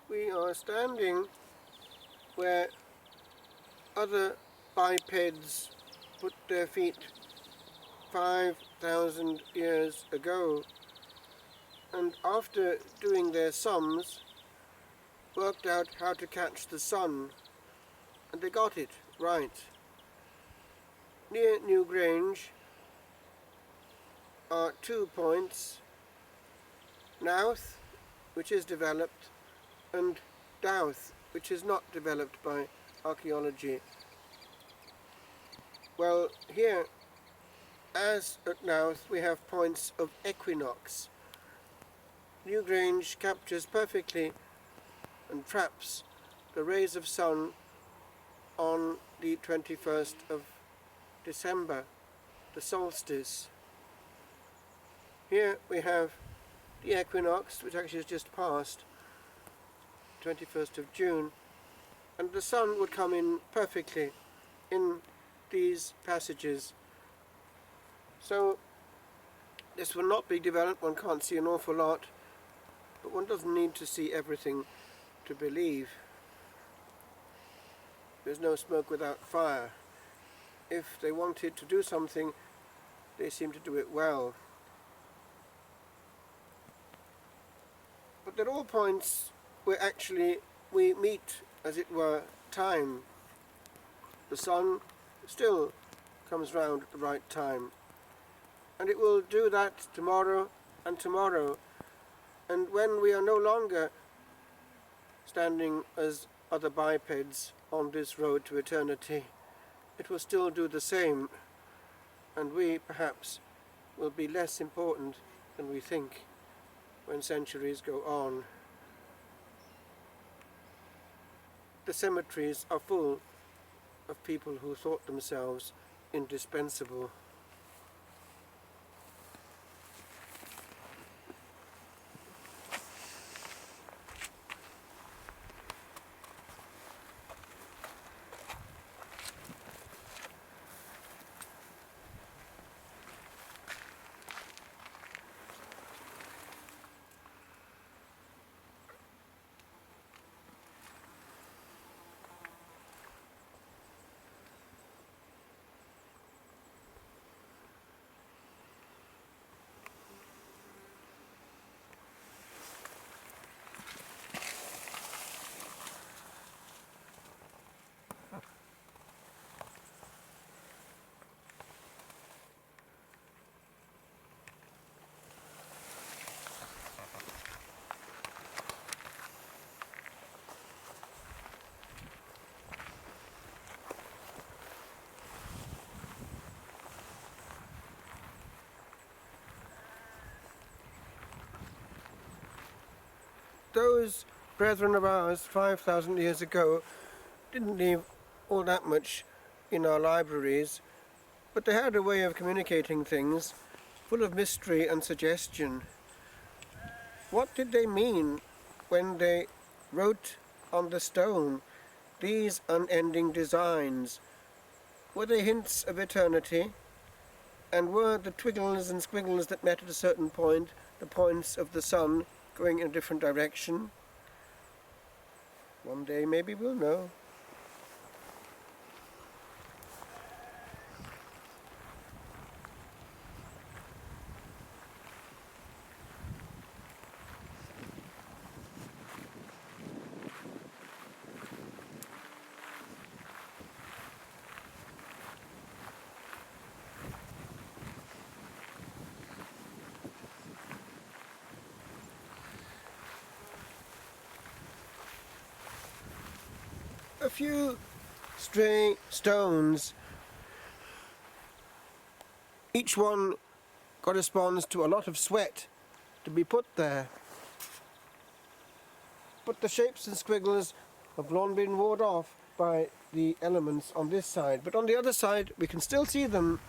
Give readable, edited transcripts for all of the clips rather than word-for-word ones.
We are standing where other bipeds put their feet 5,000 years ago, and after doing their sums, worked out how to catch the sun, and they got it right. Near Newgrange are 2 points, Dowth, which is developed, and Dowth, which is not developed by archaeology. Well, here, as at Dowth, we have points of equinox. Newgrange captures perfectly and traps the rays of sun on the 21st of December, the solstice. Here we have the equinox, which actually has just passed, 21st of June, and the sun would come in perfectly in these passages. So this will not be developed. One can't see an awful lot, but one doesn't need to see everything to believe. There's no smoke without fire. If they wanted to do something, they seem to do it well. But they're all points where actually we meet, as it were, time. The sun still comes round at the right time. And it will do that tomorrow and tomorrow. And when we are no longer standing as other bipeds on this road to eternity, it will still do the same, and we perhaps will be less important than we think when centuries go on. The cemeteries are full of people who thought themselves indispensable. Those brethren of ours 5,000 years ago didn't leave all that much in our libraries, but they had a way of communicating things full of mystery and suggestion. What did they mean when they wrote on the stone these unending designs? Were they hints of eternity? And were the twiggles and squiggles that met at a certain point the points of the sun going in a different direction? One day maybe we'll know. A few stray stones. Each one corresponds to a lot of sweat to be put there. But the shapes and squiggles have long been ward off by the elements on this side. But on the other side, we can still see them.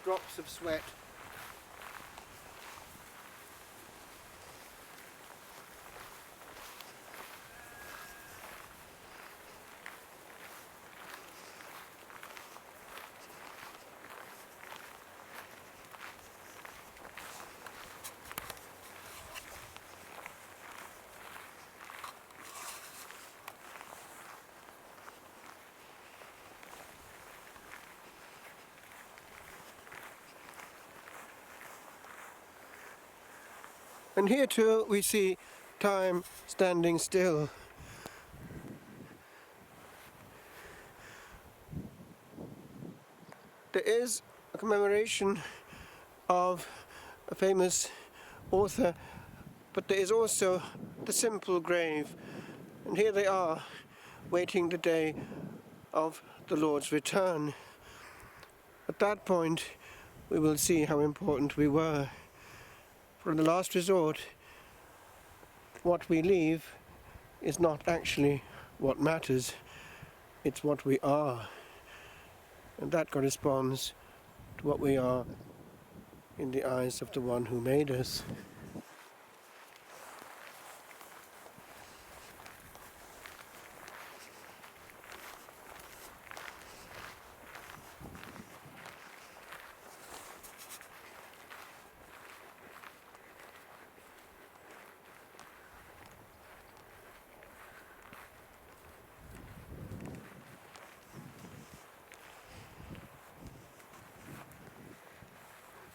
drops of sweat. And here too we see time standing still. There is a commemoration of a famous author, but there is also the simple grave. And here they are, waiting the day of the Lord's return. At that point, we will see how important we were. For in the last resort, what we leave is not actually what matters, it's what we are. And that corresponds to what we are in the eyes of the one who made us.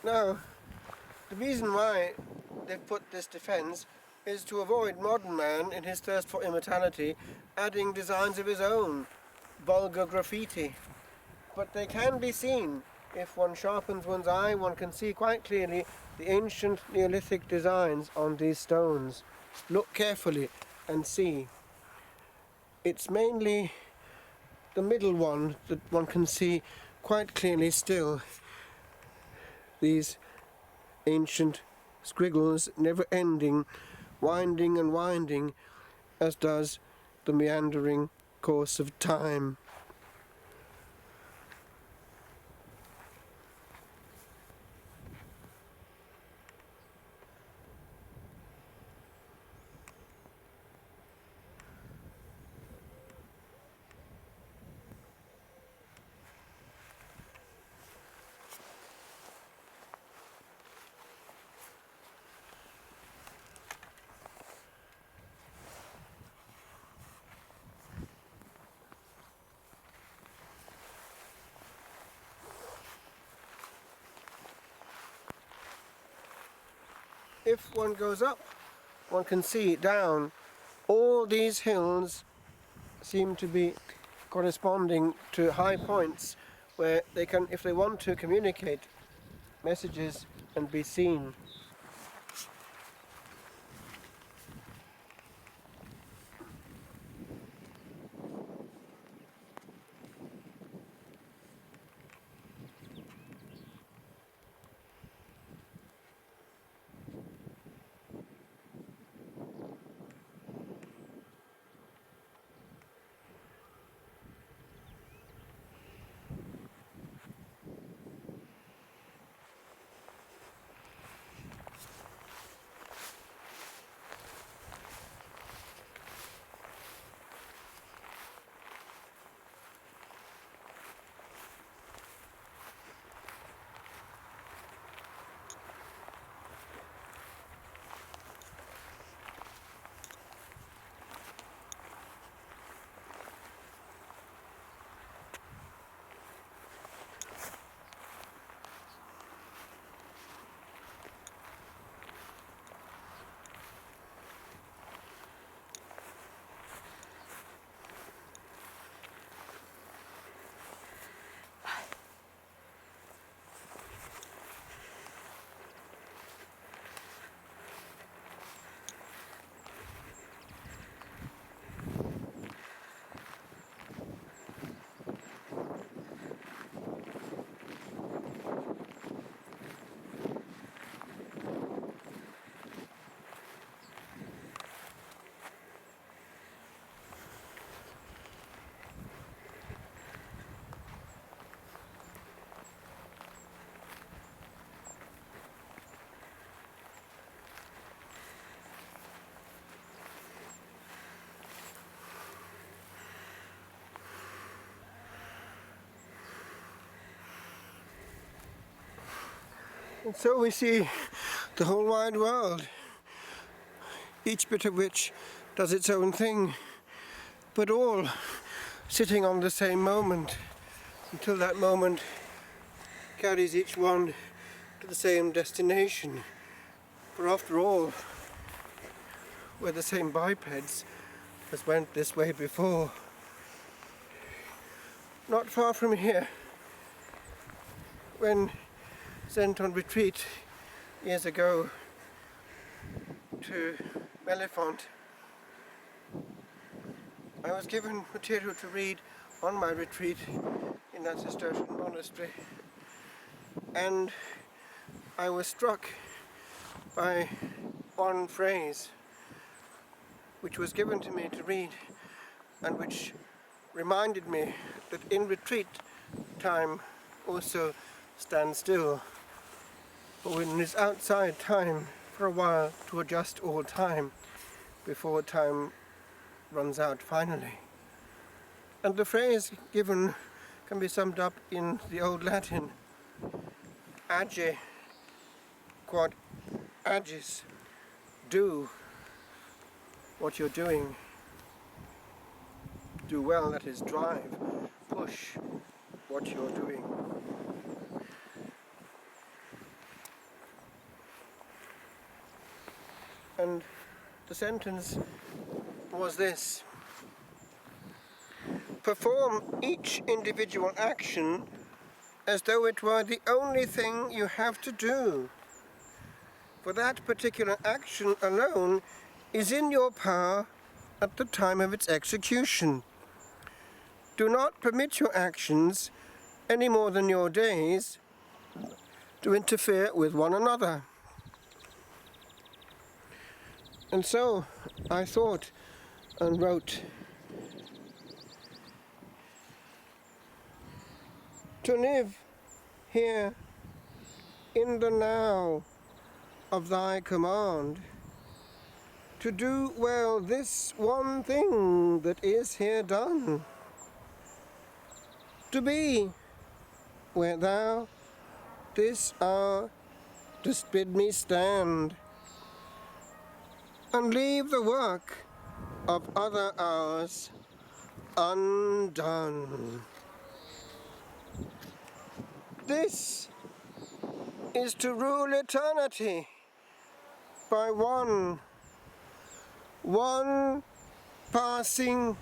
Now, the reason why they've put this defence is to avoid modern man, in his thirst for immortality, adding designs of his own, vulgar graffiti. But they can be seen. If one sharpens one's eye, one can see quite clearly the ancient Neolithic designs on these stones. Look carefully and see. It's mainly the middle one that one can see quite clearly still. These ancient squiggles, never ending, winding and winding, as does the meandering course of time. If one goes up, one can see down. All these hills seem to be corresponding to high points where they can, if they want to communicate messages and be seen. And so we see the whole wide world, each bit of which does its own thing, but all sitting on the same moment, until that moment carries each one to the same destination. For after all, we're the same bipeds as went this way before. Not far from here, when sent on retreat years ago to Melifont, I was given material to read on my retreat in that Cistercian monastery, and I was struck by one phrase which was given to me to read, and which reminded me that in retreat time also stands still, for when it is outside time for a while to adjust all time before time runs out finally. And the phrase given can be summed up in the old Latin: age quod agis, do what you're doing. Do well, that is, drive, push what you're doing. And the sentence was this: perform each individual action as though it were the only thing you have to do, for that particular action alone is in your power at the time of its execution. Do not permit your actions, any more than your days, to interfere with one another. And so I thought and wrote, to live here in the now of thy command, to do well this one thing that is here done, to be where thou this hour dost bid me stand, and leave the work of other hours undone. This is to rule eternity by one passing,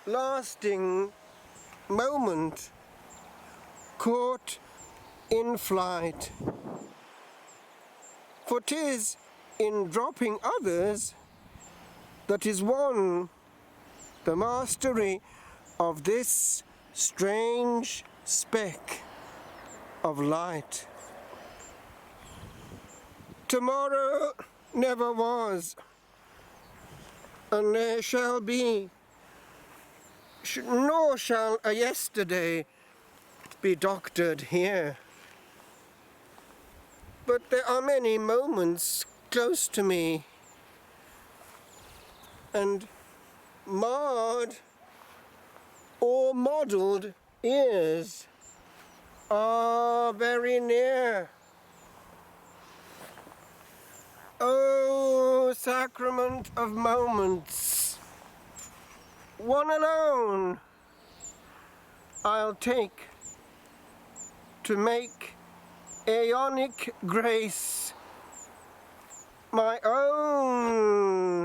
lasting moment caught in flight. For 'tis in dropping others that is won the mastery of this strange speck of light. Tomorrow never was, and there shall be, nor shall a yesterday be doctored here. But there are many moments close to me, and marred or modelled ears are very near. Oh, sacrament of moments, one alone I'll take to make aeonic grace my own.